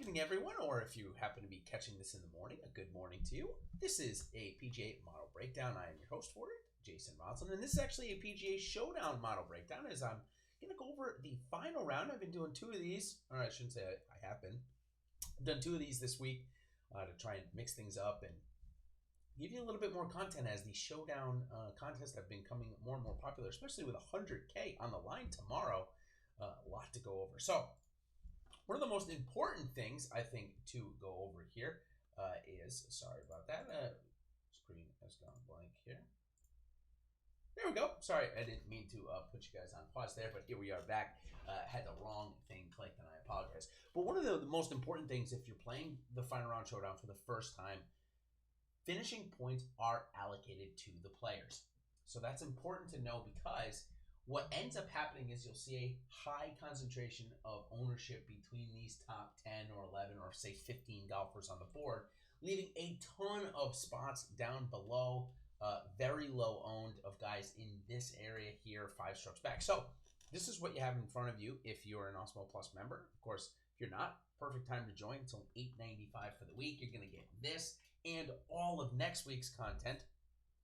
evening, everyone, or if you happen to be catching this in the morning, a good morning to you. This is a PGA model breakdown. I am your host for it, Jason Rouslin, and this is actually a PGA Showdown model breakdown as I'm going to go over the final round. I've been doing two of these, or I shouldn't say I have been. I've done two of these this week to try and mix things up and give you a little bit more content as the Showdown contests have been becoming more and more popular, especially with 100K on the line tomorrow. A lot to go over. So, one of the most important things I think to go over here is, sorry about that, screen has gone blank here. There we go. Sorry, I didn't mean to put you guys on pause there, but here we are back. Had the wrong thing clicked and I apologize. But one of the most important things if you're playing the Final Round Showdown for the first time, finishing points are allocated to the players. So that's important to know because what ends up happening is you'll see a high concentration of ownership between these top 10 or 11 or say 15 golfers on the board, leaving a ton of spots down below, very low owned of guys in this area here, 5 strokes back. So this is what you have in front of you if you're an Awesemo Plus member. Of course, if you're not, perfect time to join. It's only $8.95 for the week. You're going to get this and all of next week's content.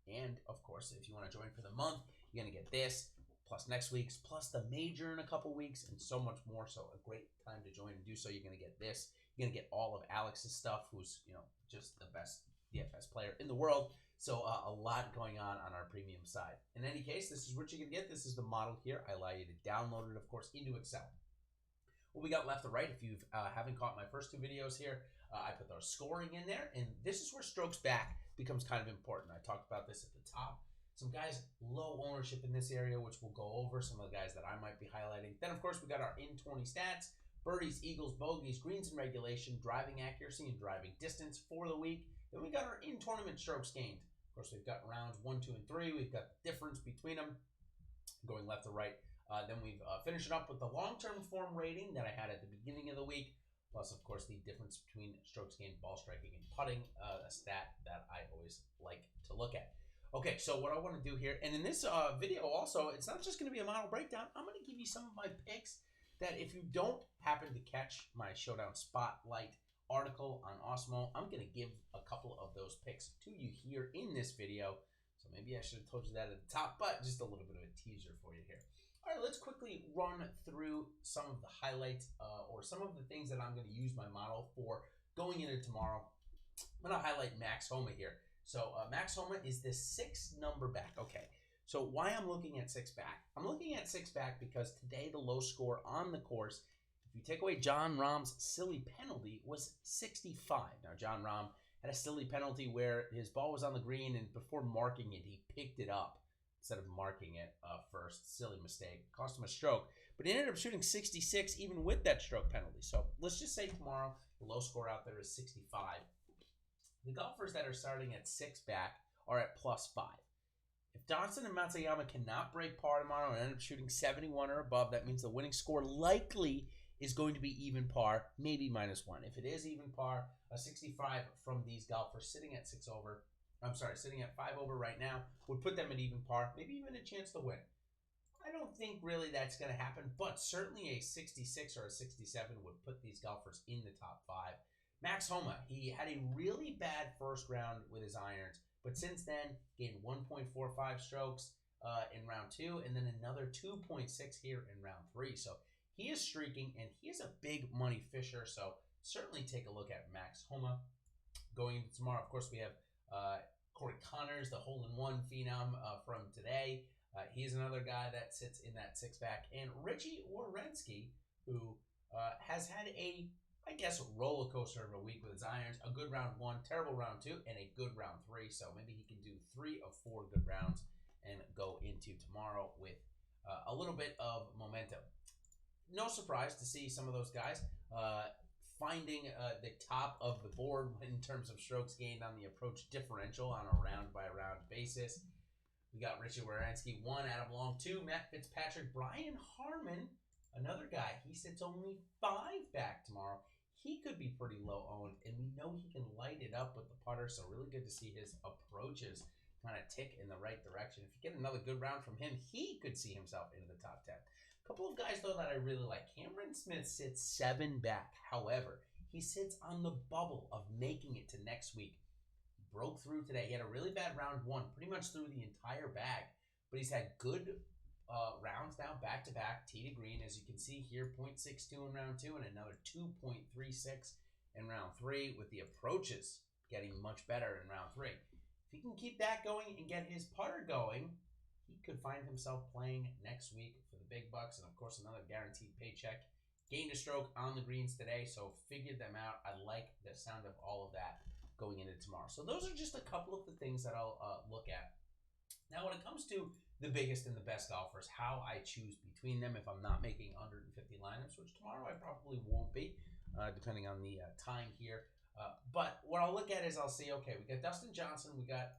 And of course, if you want to join for the month, you're going to get this, plus next week's, plus the major in a couple weeks, and so much more. So a great time to join and do so. You're going to get this. You're going to get all of Alex's stuff, who's, just the best DFS player in the world. So a lot going on our premium side. In any case, this is what you're going to get. This is the model here. I allow you to download it, of course, into Excel. What we got left to right, if you haven't caught my first two videos here, I put the scoring in there, and this is where strokes back becomes kind of important. I talked about this at the top. Some guys, low ownership in this area, which we'll go over, some of the guys that I might be highlighting. Then, of course, we got our in 20 stats, birdies, eagles, bogeys, greens in regulation, driving accuracy, and driving distance for the week. Then we got our in-tournament strokes gained. Of course, we've got rounds 1, 2, and 3. We've got the difference between them, going left to right. Then we've finished it up with the long-term form rating that I had at the beginning of the week, plus, of course, the difference between strokes gained, ball striking, and putting, a stat that I always like to look at. Okay, so what I want to do here, and in this video also, it's not just going to be a model breakdown. I'm going to give you some of my picks that if you don't happen to catch my Showdown Spotlight article on Awesemo, I'm going to give a couple of those picks to you here in this video. So maybe I should have told you that at the top, but just a little bit of a teaser for you here. All right, let's quickly run through some of the highlights or some of the things that I'm going to use my model for going into tomorrow. I'm going to highlight Max Homa here. So Max Homa is the 6 number back. Okay, so why I'm looking at 6 back? I'm looking at 6 back because today the low score on the course, if you take away Jon Rahm's silly penalty, was 65. Now, Jon Rahm had a silly penalty where his ball was on the green, and before marking it, he picked it up instead of marking it first. Silly mistake. Cost him a stroke. But he ended up shooting 66 even with that stroke penalty. So let's just say tomorrow the low score out there is 65. The golfers that are starting at 6 back are at +5. If Dodson and Matsuyama cannot break par tomorrow and end up shooting 71 or above, that means the winning score likely is going to be even par, maybe -1. If it is even par, a 65 from these golfers sitting at 5 over right now would put them at even par, maybe even a chance to win. I don't think really that's going to happen, but certainly a 66 or a 67 would put these golfers in the top 5. Max Homa, he had a really bad first round with his irons, but since then gained 1.45 strokes in round 2 and then another 2.6 here in round 3. So he is streaking and he is a big money fisher. So certainly take a look at Max Homa. Going into tomorrow, of course, we have Corey Connors, the hole-in-one phenom from today. He's another guy that sits in that 6 back. And Richie Werenski, who has had a roller coaster of a week with his irons. A good round 1, terrible round 2, and a good round 3. So maybe he can do 3 of 4 good rounds and go into tomorrow with a little bit of momentum. No surprise to see some of those guys finding the top of the board in terms of strokes gained on the approach differential on a round-by-round basis. We got Richie Werenski, 1, Adam Long, 2, Matt Fitzpatrick, Brian Harman, another guy. He sits only 5 back tomorrow. He could be pretty low owned, and we know he can light it up with the putter, so really good to see his approaches kind of tick in the right direction. If you get another good round from him, he could see himself into the top 10. A couple of guys, though, that I really like. Cameron Smith sits 7 back. However, he sits on the bubble of making it to next week. He broke through today. He had a really bad round one, pretty much through the entire bag, but he's had good rounds now back-to-back, tee to green, as you can see here, 0.62 in round two and another 2.36 in round three, with the approaches getting much better in round three. If he can keep that going and get his putter going, he could find himself playing next week for the big bucks and, of course, another guaranteed paycheck. Gained a stroke on the greens today, so figured them out. I like the sound of all of that going into tomorrow. So those are just a couple of the things that I'll look at. Now, when it comes to the biggest and the best golfers, how I choose between them if I'm not making 150 lineups, which tomorrow I probably won't be, depending on the time here. But what I'll look at is I'll see, okay, we got Dustin Johnson, we got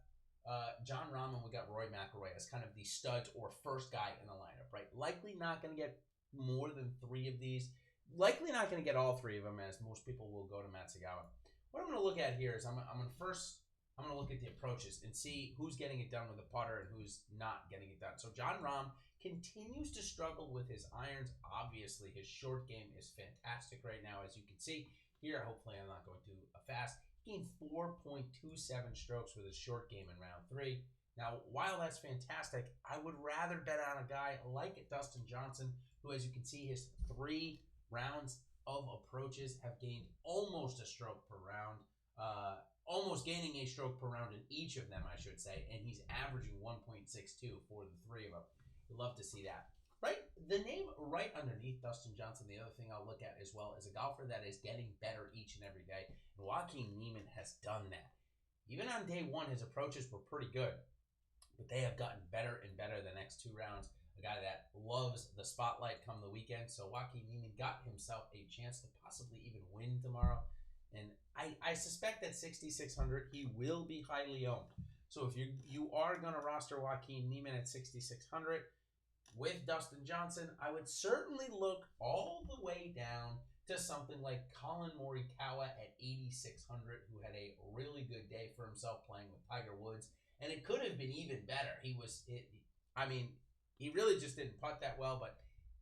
Jon Rahm, we got Rory McIlroy as kind of the studs or first guy in the lineup, right? Likely not going to get more than three of these. Likely not going to get all three of them, as most people will go to Matsuyama. What I'm going to look at here is I'm going to look at the approaches and see who's getting it done with the putter and who's not getting it done. So Jon Rahm continues to struggle with his irons. Obviously, his short game is fantastic right now, as you can see here. Hopefully, I'm not going too fast. He gained 4.27 strokes with his short game in round three. Now, while that's fantastic, I would rather bet on a guy like Dustin Johnson, who, as you can see, his 3 rounds of approaches have gained almost a stroke per round. Almost gaining a stroke per round in each of them, I should say, and he's averaging 1.62 for the 3 of them. You'd love to see that. Right, the name right underneath Dustin Johnson, the other thing I'll look at as well, is a golfer that is getting better each and every day, and Joaquin Niemann has done that. Even on day one, his approaches were pretty good, but they have gotten better and better the next 2 rounds. A guy that loves the spotlight come the weekend, so Joaquin Niemann got himself a chance to possibly even win tomorrow. And I suspect that 6,600, he will be highly owned. So if you are going to roster Joaquin Niemann at 6,600 with Dustin Johnson, I would certainly look all the way down to something like Colin Morikawa at 8,600, who had a really good day for himself playing with Tiger Woods. And it could have been even better. He really just didn't putt that well, but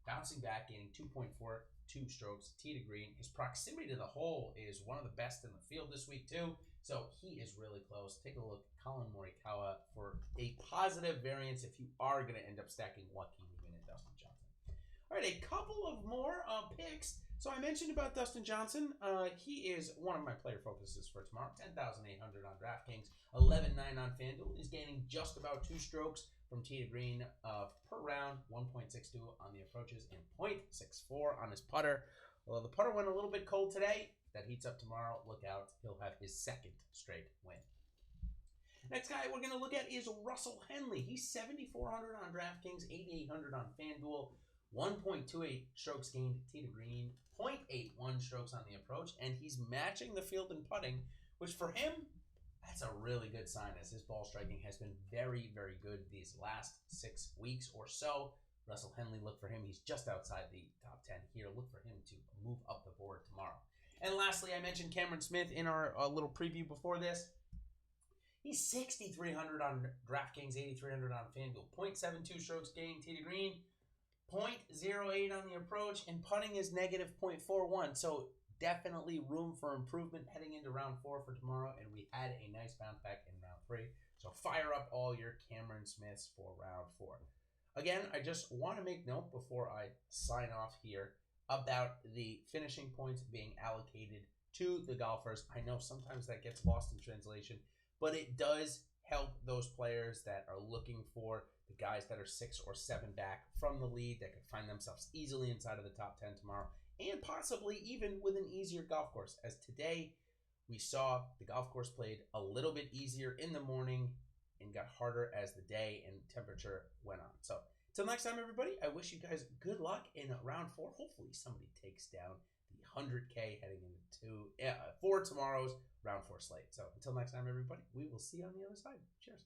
bouncing back, gaining 2.42 strokes, tee to green. His proximity to the hole is one of the best in the field this week, too. So he is really close. Take a look at Colin Morikawa for a positive variance if you are going to end up stacking Joaquin Niemann and Dustin Johnson. All right, a couple of more picks. So I mentioned about Dustin Johnson. He is one of my player focuses for tomorrow. 10,800 on DraftKings, 11.9 on FanDuel. He's gaining just about 2 strokes from tee to green per round, 1.62 on the approaches and 0.64 on his putter. Although the putter went a little bit cold today, that heats up tomorrow. Look out. He'll have his 2nd straight win. Next guy we're going to look at is Russell Henley. He's 7,400 on DraftKings, 8,800 on FanDuel, 1.28 strokes gained tee to green, 0.81 strokes on the approach, and he's matching the field in putting, which for him, that's a really good sign, as his ball striking has been very, very good these last 6 weeks or so. Russell Henley, look for him. He's just outside the top 10 here. Look for him to move up the board tomorrow. And lastly, I mentioned Cameron Smith in our little preview before this. He's 6,300 on DraftKings, 8,300 on FanDuel. 0.72 strokes gained tee to green, 0.08 on the approach, and putting is negative 0.41. So definitely room for improvement heading into round 4 for tomorrow, and we had a nice bounce back in round 3. So fire up all your Cameron Smiths for round 4. Again, I just want to make note before I sign off here about the finishing points being allocated to the golfers. I know sometimes that gets lost in translation, but it does help those players that are looking for the guys that are 6 or 7 back from the lead that could find themselves easily inside of the top 10 tomorrow, and possibly even with an easier golf course. As today, we saw the golf course played a little bit easier in the morning and got harder as the day and temperature went on. So until next time, everybody, I wish you guys good luck in round 4. Hopefully somebody takes down the 100K heading into for tomorrow's round 4 slate. So until next time, everybody, we will see you on the other side. Cheers.